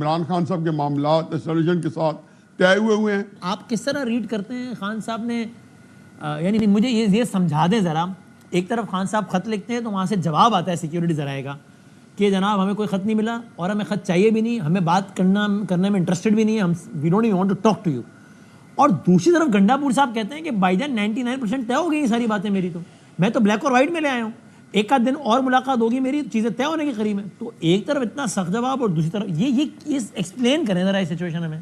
عمران خان صاحب کے معاملات ایسولیشن کے ساتھ طے ہوئے ہیں. آپ کس طرح ریڈ کرتے ہیں خان صاحب نے؟ یعنی مجھے یہ سمجھا دیں ذرا. ایک طرف خان صاحب خط لکھتے ہیں تو وہاں سے جواب آتا ہے سیکیورٹی ذرائع کا کہ جناب ہمیں کوئی خط نہیں ملا اور ہمیں خط چاہیے بھی نہیں, ہمیں بات کرنے میں انٹرسٹڈ بھی نہیں ہے, ہم we don't even want to talk to you. اور دوسری طرف گنڈا پور صاحب کہتے ہیں کہ بھائی جان 99% طے ہو گئی یہ ساری باتیں میری, تو میں تو بلیک اور وائٹ میں لے آیا ہوں, ایک آدھ دن اور ملاقات ہوگی میری, چیزیں طے ہونے کے قریب ہیں. تو ایک طرف اتنا سخت جواب اور دوسری طرف یہ ایکسپلین کریں ذرا اس سچویشن ہمیں.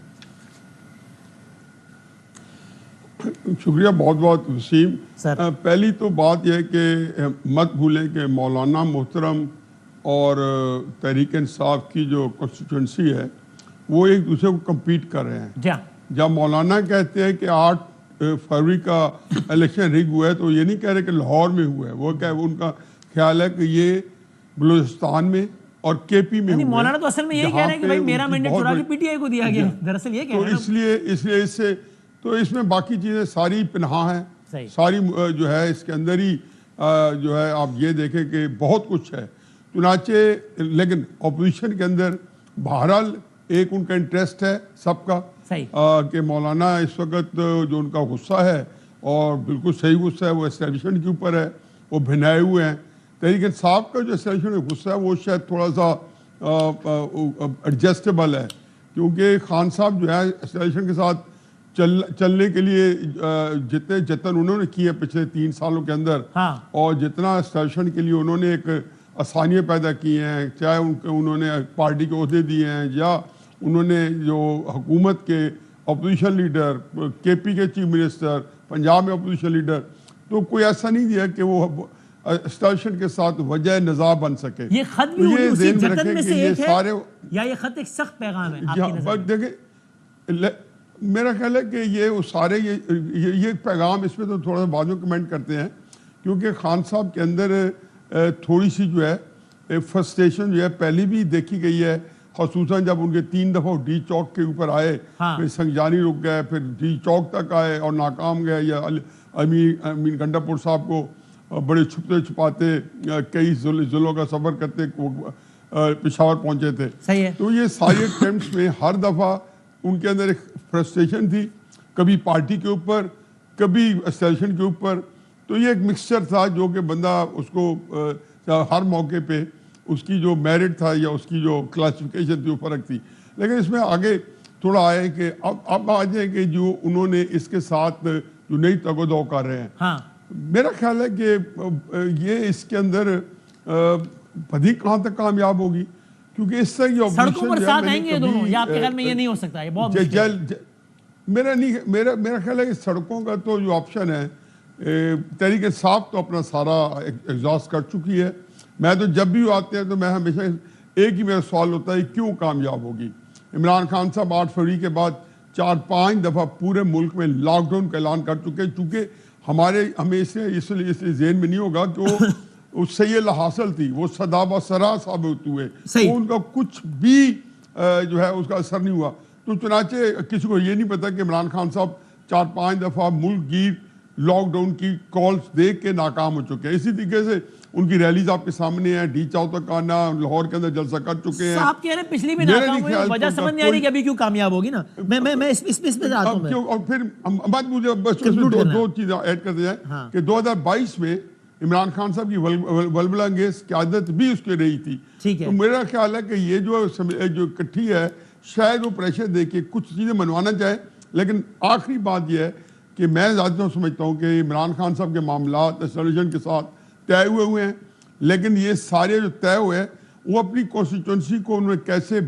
شکریہ بہت بہت وسیم. پہلی تو بات یہ کہ مت بھولیں کہ مولانا محترم اور تحریک انصاف کی جو کانسٹیٹوئنسی ہے وہ ایک دوسرے کو کمپیٹ کر رہے ہیں. جب مولانا کہتے ہیں کہ 8 فروری کا الیکشن رگ ہوا ہے تو یہ نہیں کہہ رہے کہ لاہور میں ہوا ہے, وہ ان کا خیال ہے کہ یہ بلوچستان میں اور کے پی میں ہوا ہے. مولانا تو اصل میں یہ کہہ رہے ہیں کہ بھائی میرا مینڈیٹ چرا کے پی ٹی آئی کو دیا گیا, دراصل یہ کہہ رہے ہیں. تو اس لیے اس سے تو اس میں باقی چیزیں ساری پنہا ہیں, ساری جو ہے اس کے اندر ہی جو ہے آپ یہ دیکھیں کہ بہت کچھ ہے. چنانچہ لیکن اپوزیشن کے اندر بہرحال ایک ان کا انٹرسٹ ہے سب کا کہ مولانا اس وقت جو ان کا غصہ ہے اور بالکل صحیح غصہ ہے وہ ایسٹیبلشمنٹ کے اوپر ہے, وہ بھنائے ہوئے ہیں. تحریک انصاف کا جو ایسٹیبلشمنٹ غصہ ہے وہ شاید تھوڑا سا ایڈجسٹیبل ہے, کیونکہ خان صاحب جو ہے ایسٹیبلشمنٹ کے ساتھ چلنے کے لیے جتنے جتن انہوں نے کیے پچھلے 3 سالوں کے اندر اور جتنا ایسٹیبلشمنٹ کے لیے انہوں نے ایک آسانیاں پیدا کی ہیں, چاہے انہوں نے پارٹی کے عہدے دیے ہیں یا انہوں نے جو حکومت کے اپوزیشن لیڈر, کے پی کے چیف منسٹر, پنجاب میں اپوزیشن لیڈر, تو کوئی ایسا نہیں دیا کہ وہ اسٹیبلشمنٹ کے ساتھ وجہ نزاع بن سکے. یہ خط بھی اسی جتن میں سے ایک ہے یا یہ خط ایک سخت پیغام ہے آپ کی نظر میں؟ دیکھیں میرا خیال ہے کہ یہ سارے یہ پیغام اس میں تو تھوڑا سا بعد میں کمنٹ کرتے ہیں, کیونکہ خان صاحب کے اندر تھوڑی سی جو ہے فرسٹریشن جو ہے پہلی بھی دیکھی گئی ہے, خصوصاً جب ان کے 3 دفعہ ڈی چوک کے اوپر آئے, پھر سنگجانی رک گئے, پھر ڈی چوک تک آئے اور ناکام گئے, یا امین گنڈا پور صاحب کو بڑے چھپتے چھپاتے کئی ضلعوں کا سفر کرتے پشاور پہنچے تھے. تو یہ سارے اٹیمپٹس میں ہر دفعہ ان کے اندر ایک فرسٹریشن تھی, کبھی پارٹی کے اوپر کبھی ایسولیشن کے اوپر. تو یہ ایک مکسچر تھا جو کہ بندہ اس کو ہر موقع پہ اس کی جو میرٹ تھا یا اس کی جو کلاسیفیکیشن تھی وہ فرق تھی. لیکن اس میں آگے تھوڑا آئے کہ اب آ جائیں کہ جو انہوں نے اس کے ساتھ جو نئی تگ و دو کر رہے ہیں, میرا خیال ہے کہ یہ اس کے اندر بدھی کہاں تک کامیاب ہوگی, کیونکہ اس سے یہ سڑکوں پر ساتھ آئیں گے دونوں, یا آپ کے خیال میں یہ نہیں ہو سکتا؟ یہ بہت میرا خیال ہے کہ سڑکوں کا تو جو آپشن ہے تحریک انصاف تو اپنا سارا ایگزاسٹ کر چکی ہے. میں تو جب بھی آتے ہیں تو میں ہمیشہ ایک ہی میرا سوال ہوتا ہے کیوں کامیاب ہوگی. عمران خان صاحب 8 فروری کے بعد 4-5 دفعہ پورے ملک میں لاک ڈاؤن کا اعلان کر چکے, چونکہ ہمیں اس لیے ذہن میں نہیں ہوگا کہ وہ اس سے یہ حاصل تھی, وہ صدابہ سرا ثابت ہوئے, ان کا کچھ بھی جو ہے اس کا اثر نہیں ہوا. تو چنانچہ کسی کو یہ نہیں پتا کہ عمران خان صاحب 4-5 دفعہ ملک گیر لاک ڈاؤن کی کالز دیکھ کے ناکام ہو چکے ہیں. اسی طریقے سے ان کی ریلیز آپ کے سامنے ہیں, ڈی چاو تک آنا, لاہور کے اندر جلسہ کر چکے ہیں. آپ کہہ رہے ہیں پچھلی بھی ناکام ہوئی, وجہ سمجھ نہیں آ رہی کہ ابھی کیوں کامیاب ہوگی نا. میں اس پہ آتا ہوں. اور پھر بات مجھے بس 2 چیزیں ایڈ کرتے جائیں کہ 2022 میں عمران خان صاحب کی ولولہ انگیز قیادت بھی اس کی رہی تھی. تو میرا خیال ہے کہ یہ جو اکٹھی ہے شاید وہ پریشر دے کے کچھ چیزیں منوانا چاہے. لیکن آخری بات یہ ہے کہ میں زیادہ سمجھتا ہوں کہ عمران خان صاحب کے معاملات ایسولیشن کے ساتھ طے ہوئے ہیں, لیکن یہ سارے جو طے ہوئے ہیں وہ اپنی کانسٹیٹوئنسی کو انہوں نے کیسے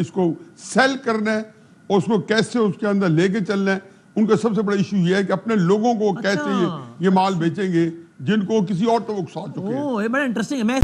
اس کو سیل کرنا ہے اور اس کو کیسے اس کے اندر لے کے چلنا ہے. ان کا سب سے بڑا ایشو یہ ہے کہ اپنے لوگوں کو کیسے یہ مال بیچیں گے جن کو کسی اور تو اکسا چکے ہیں. یہ بڑا انٹرسٹنگ ہے.